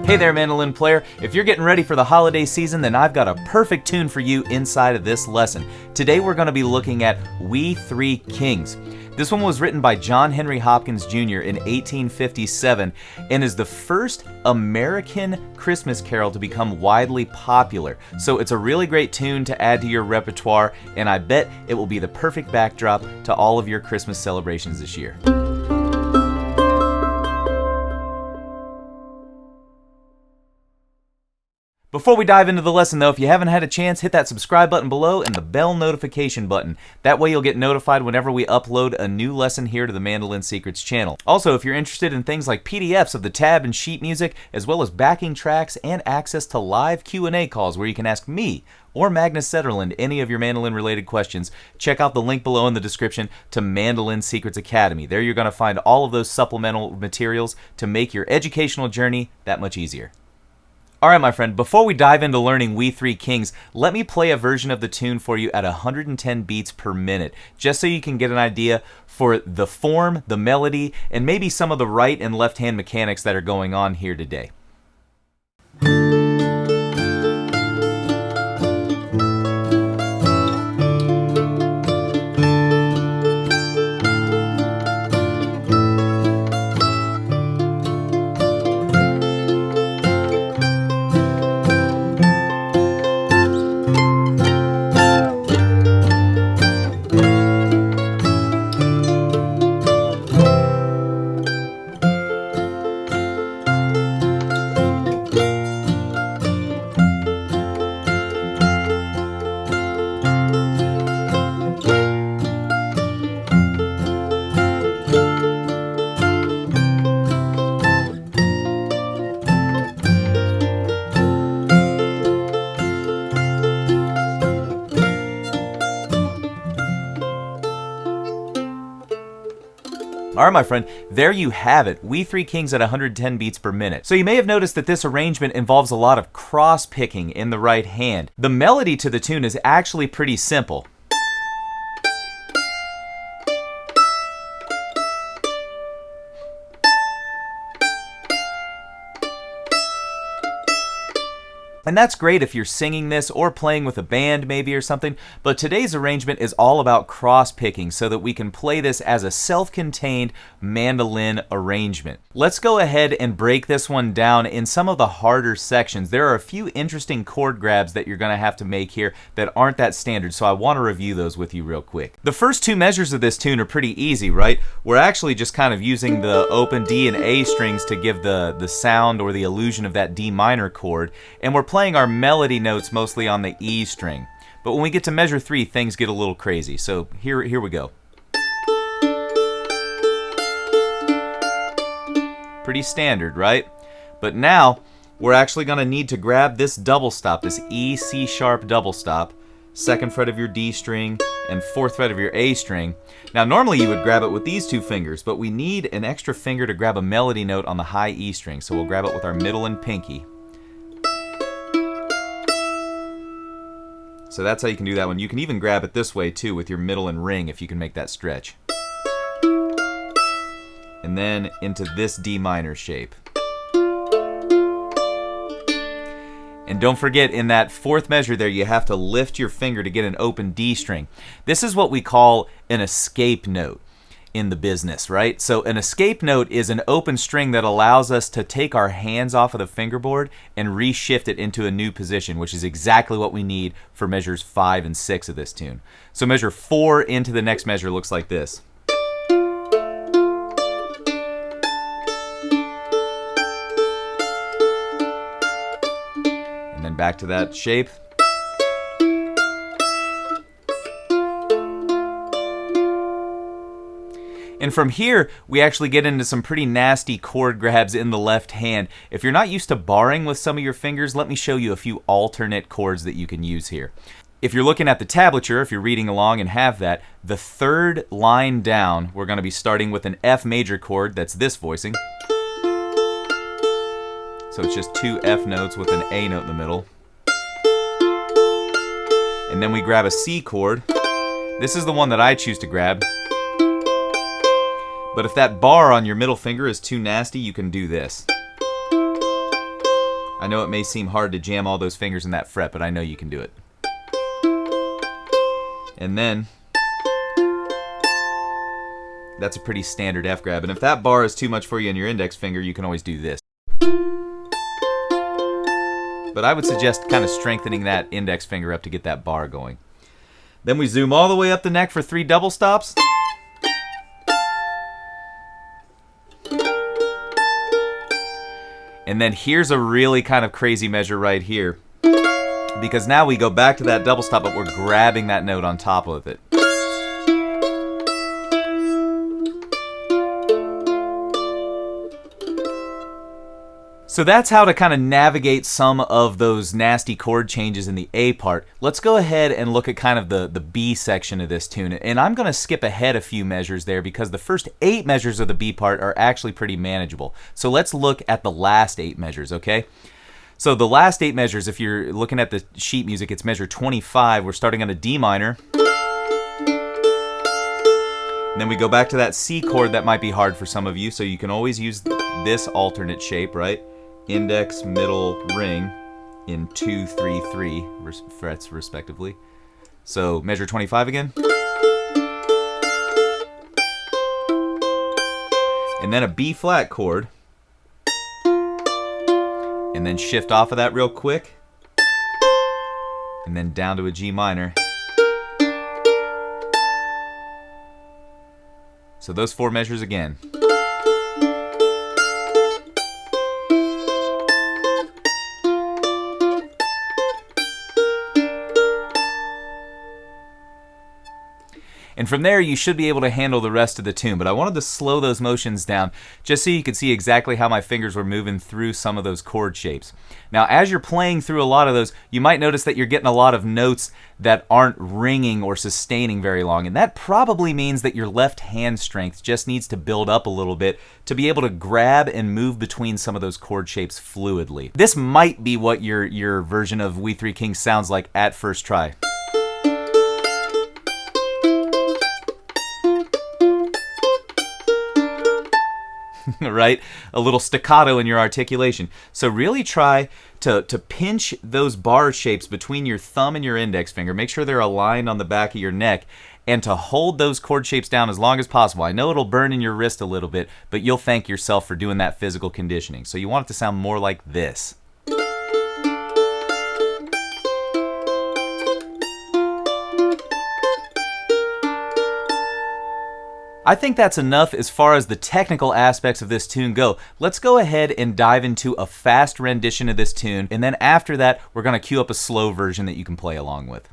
Hey there, mandolin player. If you're getting ready for the holiday season, then I've got a perfect tune for you inside of this lesson. Today we're going to be looking at We Three Kings. This one was written by John Henry Hopkins Jr. in 1857 and is the first American Christmas carol to become widely popular. So it's a really great tune to add to your repertoire, and I bet it will be the perfect backdrop to all of your Christmas celebrations this year. Before we dive into the lesson though, if you haven't had a chance, hit that subscribe button below and the bell notification button. That way you'll get notified whenever we upload a new lesson here to the Mandolin Secrets channel. Also, if you're interested in things like PDFs of the tab and sheet music, as well as backing tracks and access to live Q&A calls where you can ask me or Magnus Setterland any of your mandolin related questions, check out the link below in the description to Mandolin Secrets Academy. There you're going to find all of those supplemental materials to make your educational journey that much easier. Alright my friend, before we dive into learning We Three Kings, let me play a version of the tune for you at 110 beats per minute, just so you can get an idea for the form, the melody, and maybe some of the right and left hand mechanics that are going on here today. Alright my friend, there you have it, We Three Kings at 110 beats per minute. So you may have noticed that this arrangement involves a lot of cross-picking in the right hand. The melody to the tune is actually pretty simple. And that's great if you're singing this or playing with a band maybe or something, but today's arrangement is all about cross-picking so that we can play this as a self-contained mandolin arrangement. Let's go ahead and break this one down in some of the harder sections. There are a few interesting chord grabs that you're going to have to make here that aren't that standard, so I want to review those with you real quick. The first two measures of this tune are pretty easy, right? We're actually just kind of using the open D and A strings to give the sound or the illusion of that D minor chord, and we're playing our melody notes mostly on the E string. But when we get to measure 3, things get a little crazy. So here we go. Pretty standard, right? But now we're actually going to need to grab this double stop, this E C sharp double stop, 2nd fret of your D string and 4th fret of your A string. Now normally you would grab it with these 2 fingers, but we need an extra finger to grab a melody note on the high E string. So we'll grab it with our middle and pinky. So that's how you can do that one. You can even grab it this way too with your middle and ring if you can make that stretch. And then into this D minor shape. And don't forget, in that 4th measure there, you have to lift your finger to get an open D string. This is what we call an escape note in the business, right? So an escape note is an open string that allows us to take our hands off of the fingerboard and reshift it into a new position, which is exactly what we need for measures 5 and 6 of this tune. So measure 4 into the next measure looks like this. And then back to that shape. And from here, we actually get into some pretty nasty chord grabs in the left hand. If you're not used to barring with some of your fingers, let me show you a few alternate chords that you can use here. If you're looking at the tablature, if you're reading along and have that, the 3rd line down, we're going to be starting with an F major chord, that's this voicing. So it's just 2 F notes with an A note in the middle. And then we grab a C chord. This is the one that I choose to grab. But if that bar on your middle finger is too nasty, you can do this. know it may seem hard to jam all those fingers in that fret, but I know you can do it. And then, that's a pretty standard F grab. And if that bar is too much for you in your index finger, you can always do this. But I would suggest kind of strengthening that index finger up to get that bar going. Then we zoom all the way up the neck for 3 double stops. And then here's a really kind of crazy measure right here. Because now we go back to that double stop, but we're grabbing that note on top of it. So that's how to kind of navigate some of those nasty chord changes in the A part. Let's go ahead and look at kind of the B section of this tune. And I'm going to skip ahead a few measures there because the first 8 measures of the B part are actually pretty manageable. So let's look at the last 8 measures, okay? So the last 8 measures, if you're looking at the sheet music, it's measure 25. We're starting on a D minor. And then we go back to that C chord that might be hard for some of you, so you can always use this alternate shape, right? Index, middle, ring in 2, 3, 3 frets respectively. So measure 25 again. And then a B flat chord. And then shift off of that real quick. And then down to a G minor. So those 4 measures again. And from there, you should be able to handle the rest of the tune. But I wanted to slow those motions down just so you could see exactly how my fingers were moving through some of those chord shapes. Now, as you're playing through a lot of those, you might notice that you're getting a lot of notes that aren't ringing or sustaining very long. And that probably means that your left hand strength just needs to build up a little bit to be able to grab and move between some of those chord shapes fluidly. This might be what your version of We Three Kings sounds like at first try. Right? A little staccato in your articulation. So really try to pinch those bar shapes between your thumb and your index finger. Make sure they're aligned on the back of your neck, and to hold those chord shapes down as long as possible. I know it'll burn in your wrist a little bit, but you'll thank yourself for doing that physical conditioning. So you want it to sound more like this. I think that's enough as far as the technical aspects of this tune go. Let's go ahead and dive into a fast rendition of this tune, and then after that, we're going to cue up a slow version that you can play along with.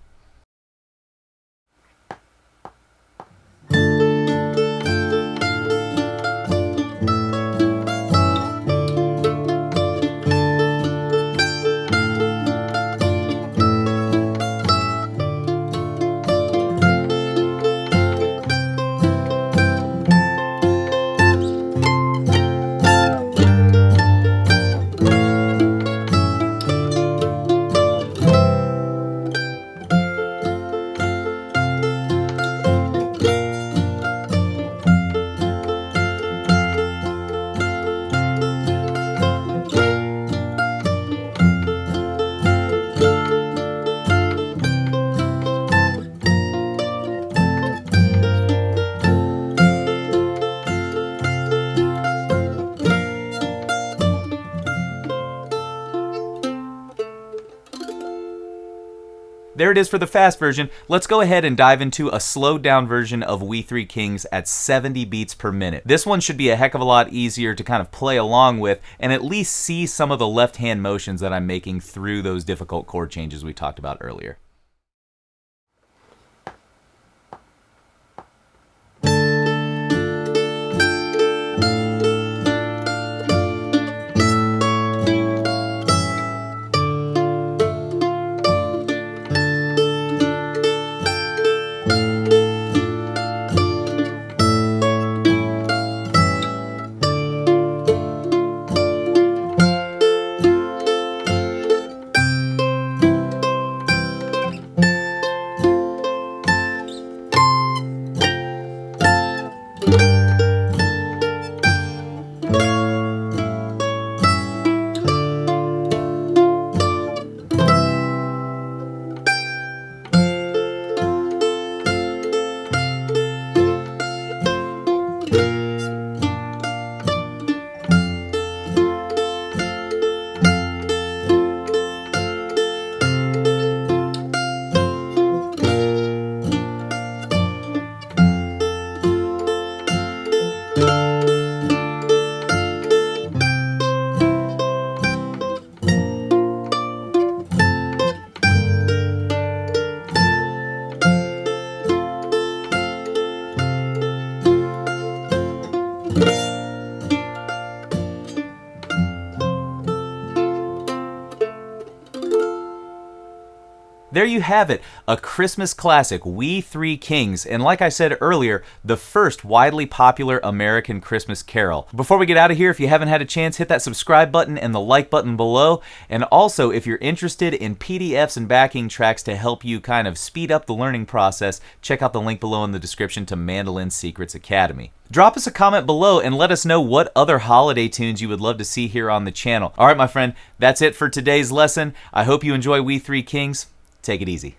There it is for the fast version. Let's go ahead and dive into a slowed down version of We Three Kings at 70 beats per minute. This one should be a heck of a lot easier to kind of play along with and at least see some of the left hand motions that I'm making through those difficult chord changes we talked about earlier. There you have it, a Christmas classic, We Three Kings, and like I said earlier, the first widely popular American Christmas carol. Before we get out of here, if you haven't had a chance, hit that subscribe button and the like button below, and also if you're interested in PDFs and backing tracks to help you kind of speed up the learning process, check out the link below in the description to Mandolin Secrets Academy. Drop us a comment below and let us know what other holiday tunes you would love to see here on the channel. All right, my friend, that's it for today's lesson. I hope you enjoy We Three Kings. Take it easy.